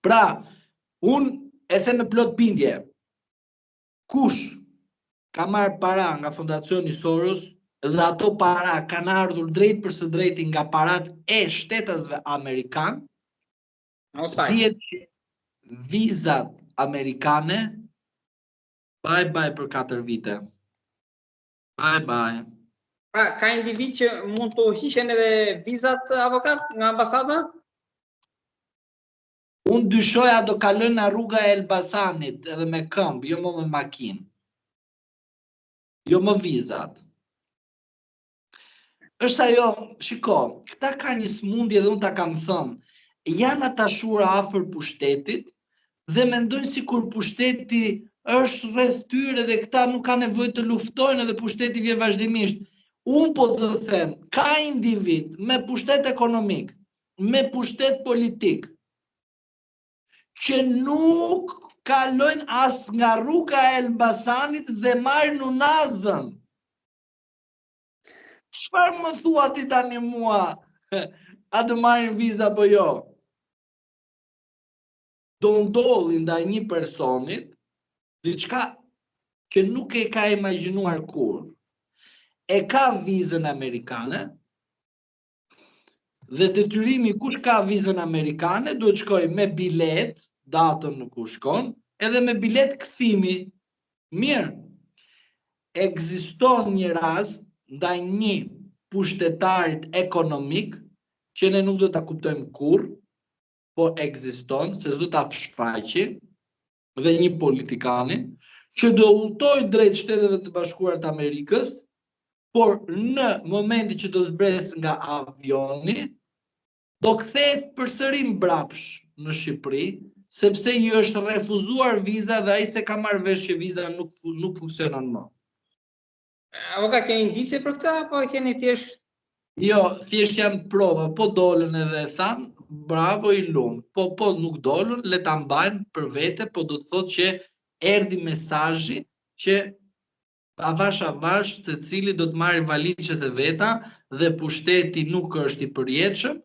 Pra, unë e them me plot bindje, kush ka marrë para nga Fondacioni Soros dhe ato para kanë ardhur drejt për së drejti nga parat e shtetasve Amerikan, dihet që vizat amerikane bye për 4 vite. Bye. Pra, ka individ që mund të hiqen edhe vizat, avokat, nga ambasada? Unë dyshoja do kalojnë nga rruga e Elbasanit edhe me këmbë, jo më me makinë. Jo më vizat. Është ajo, shiko, këta ka një smundje dhe unë ta kam thënë, janë atashura afër pushtetit dhe mendojnë sikur pushteti është rreth tyre dhe këta nuk kanë nevojë të luftojnë dhe pushteti vjen vazhdimisht. Unë po të them, ka individ me pushtet ekonomik, me pushtet politik, që nuk kalojnë as nga rruga e Elbasanit dhe marrin unazën. Çfarë më thua ti tani mua? A të marrin viza apo jo? Do ndodhi ndaj një personit diçka që nuk e ka imagjinuar kur. E ka vizën amerikane dhe detyrimi kush ka vizën amerikane duhet shkoj me bilet, datën në ku shkon, edhe me bilet kthimi. Mirë, ekziston një rast ndaj një pushtetarit ekonomik që ne nuk do ta kuptojmë kurrë, po ekziston, se s'do ta shfaqi, dhe një politikani që do udhtoj drejt Shteteve të Bashkuara të Amerikës, por në momentin që do zbres nga avioni, do kthehet përsëri mbrapsh në Shqipëri, sepse i është refuzuar viza dhe ai se ka marrë vesh që viza nuk funksionon më. Avokat, keni indicie për këtë apo keni thjesht? Jo, thjesht janë prova, po dolën edhe thanë, bravo i lumë, po nuk dolën, le ta mbajnë për vete, po do të thotë që erdhi mesazhi që avash se cili do të marrë valizhet e veta dhe pushteti nuk është i përjetshëm,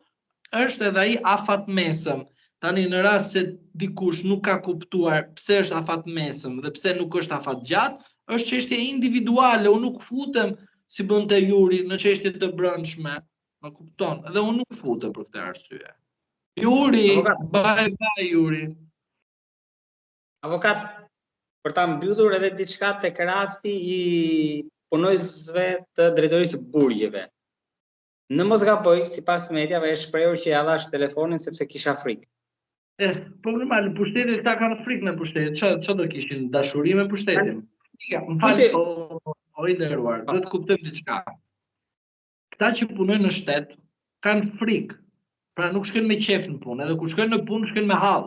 është edhe ai afatmesëm. Tani në rast se dikush nuk ka kuptuar pse është afatmesëm dhe pse nuk është afatgjatë, është çështje individuale, unë nuk futem si bënte Juri në çështje të brendshme, më kupton? Dhe unë nuk futem për këtë arsye. Juri, bye Juri. Avokat, për ta mbyllur edhe diçka tek rasti i punojësve të drejtorisë së burgjeve. Në mos gaboj, sipas mediave është shprehur që ja dhash telefonin sepse kisha frikë. Po normal, pushtetit këta kanë frikë në pushtetit. Çfarë do kishin dashuri me pushtetin? Më fal, o i nderuar, do të kuptojmë diçka. Këta që punojnë në shtet kanë frikë. Pra nuk shkojnë me qef në punë, edhe kur shkojnë në punë shkojnë me hall.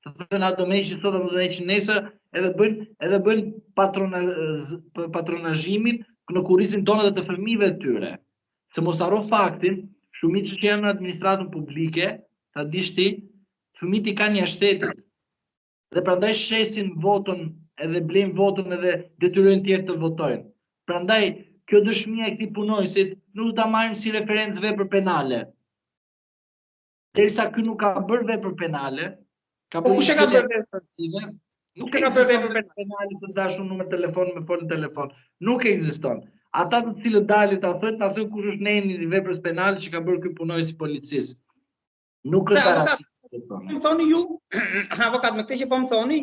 Të na do meqin sot apo do meqin nesër, edhe bëjnë patronazhimin në kurrizin tonë dhe të fëmijëve të tyre. Se mos harro faktin, shumica që janë në administratën publike, ta dish ti, fëmijët i kanë jashtë shtetit. Dhe prandaj shesin votën edhe blejnë votën edhe detyrojnë tjerë të votojnë. Prandaj kjo dëshmia e këtij punojësit nuk ta marrim si referencë vepër penale. Derisa ky nuk ka bërë vepër penale, ka bërë kush e ka bërë vepër? Nuk ka bërë vepër penale të dashur numër telefon me fol në telefon. Nuk ekziston. Ata të cilët dalin ta thonë, ta thonë kush është neni i veprës penale që ka bërë ky punojës i policisë. Nuk është Avokat, më thoni ju, avokat, me këtë që po më thoni,